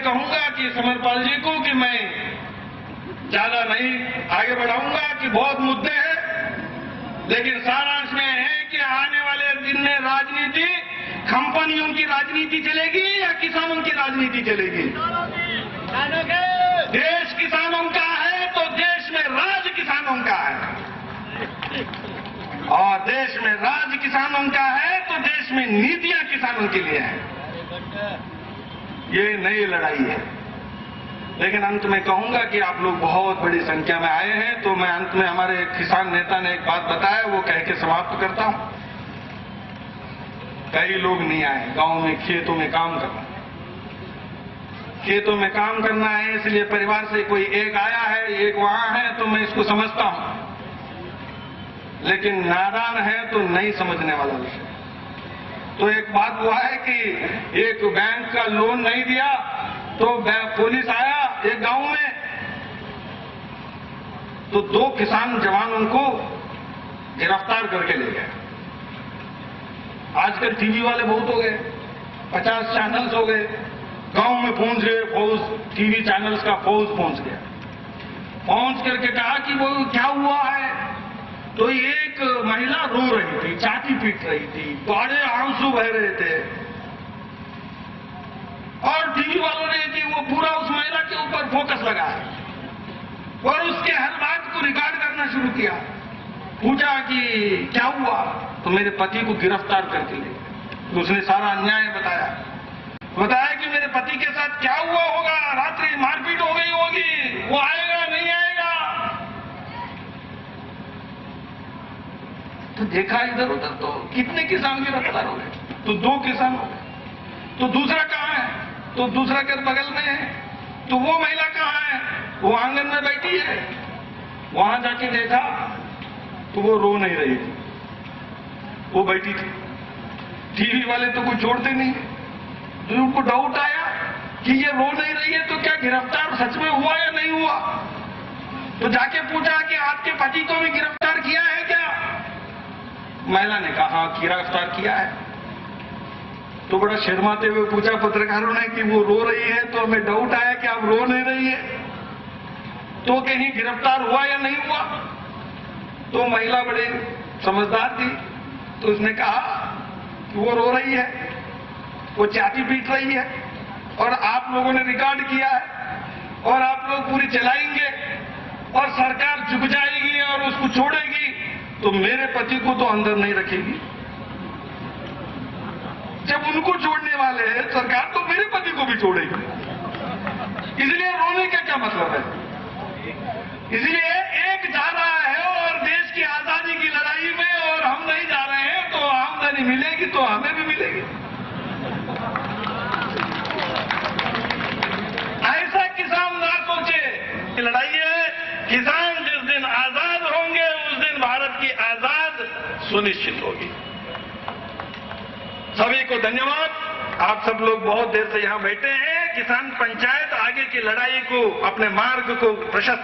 में कहूंगा कि समरपाल जी को कि मैं ज्यादा नहीं आगे बढ़ाऊंगा कि बहुत मुद्दे हैं, लेकिन सारांश में है कि आने वाले दिन में राजनीति कंपनियों की राजनीति चलेगी या किसानों की राजनीति चलेगी? देश किसानों का है तो देश में राज किसानों का है, और देश में राज किसानों का है तो देश में नीतियां किसानों के लिए है। ये नई लड़ाई है। लेकिन अंत में कहूंगा कि आप लोग बहुत बड़ी संख्या में आए हैं, तो मैं अंत में हमारे एक किसान नेता ने एक बात बताया, वो कह के समाप्त करता हूं। कई लोग नहीं आए, गांव में खेतों में काम करना, खेतों में काम करना है, इसलिए परिवार से कोई एक आया है, एक वहां है, तो मैं इसको समझता हूं। लेकिन नादान है तो नहीं समझने वाला विषय। तो एक बात हुआ है कि एक बैंक का लोन नहीं दिया तो पुलिस आया एक गांव में, तो 2 किसान जवानों को गिरफ्तार करके ले गए। आजकल टीवी वाले बहुत हो गए, 50 चैनल्स हो गए, गांव में पहुंच गए, फौज, टीवी चैनल्स का फौज पहुंच गया। पहुंच करके कहा कि वो क्या हुआ है, तो एक महिला रो रही थी, छाती पीट रही थी, बड़े आंसू बह रहे थे, और टीवी वालों ने कि वो पूरा उस महिला के ऊपर फोकस लगाया और उसके हर बात को रिकॉर्ड करना शुरू किया। पूछा कि क्या हुआ, तो मेरे पति को गिरफ्तार करके ले गए। तो उसने सारा अन्याय बताया कि मेरे पति के साथ क्या हुआ होगा, रात्रि मारपीट हो गई होगी, वो आएगा नहीं आएगा। तो देखा इधर उधर तो कितने किसान गिरफ्तार हो गए, तो 2 किसान हो गए। तो दूसरा कहां है, तो दूसरा के बगल में है, तो वो महिला कहां है, वो आंगन में बैठी है। वहां जाके देखा तो वो रो नहीं रही थी, वो बैठी थी। टीवी वाले तो कुछ छोड़ते नहीं, तो उनको डाउट आया कि ये रो नहीं रही है, तो क्या गिरफ्तार सच में हुआ या नहीं हुआ। तो जाके पूछा कि आपके पति को भी गिरफ्तार किया है क्या। महिला ने कहा हाँ गिरफ्तार किया है। तो बड़ा शर्माते हुए पूछा पत्रकारों ने कि वो रो रही है, तो हमें डाउट आया कि आप रो नहीं रही है, तो कहीं गिरफ्तार हुआ या नहीं हुआ। तो महिला बड़े समझदार थी, तो उसने कहा कि वो रो रही है, वो छाती पीट रही है, और आप लोगों ने रिकॉर्ड किया है, और आप लोग पूरी चलाएंगे और सरकार झुक जाएगी और उसको छोड़ेगी, तो मेरे पति को तो अंदर नहीं रखेगी। जब उनको छोड़ने वाले हैं सरकार, तो मेरे पति को भी छोड़ेगी। इसलिए रोने का क्या मतलब है। इसलिए एक जा रहा है और देश की आजादी की लड़ाई में, और हम नहीं जा रहे हैं, तो आमदनी मिलेगी तो हमें भी मिलेगी। ऐसा किसान ना सोचे। लड़ाई है, किसान जिस दिन आजाद होंगे उस दिन भारत की आजाद सुनिश्चित होगी। सभी को धन्यवाद। आप सब लोग बहुत देर से यहां बैठे हैं। किसान पंचायत आगे की लड़ाई को, अपने मार्ग को प्रशस्त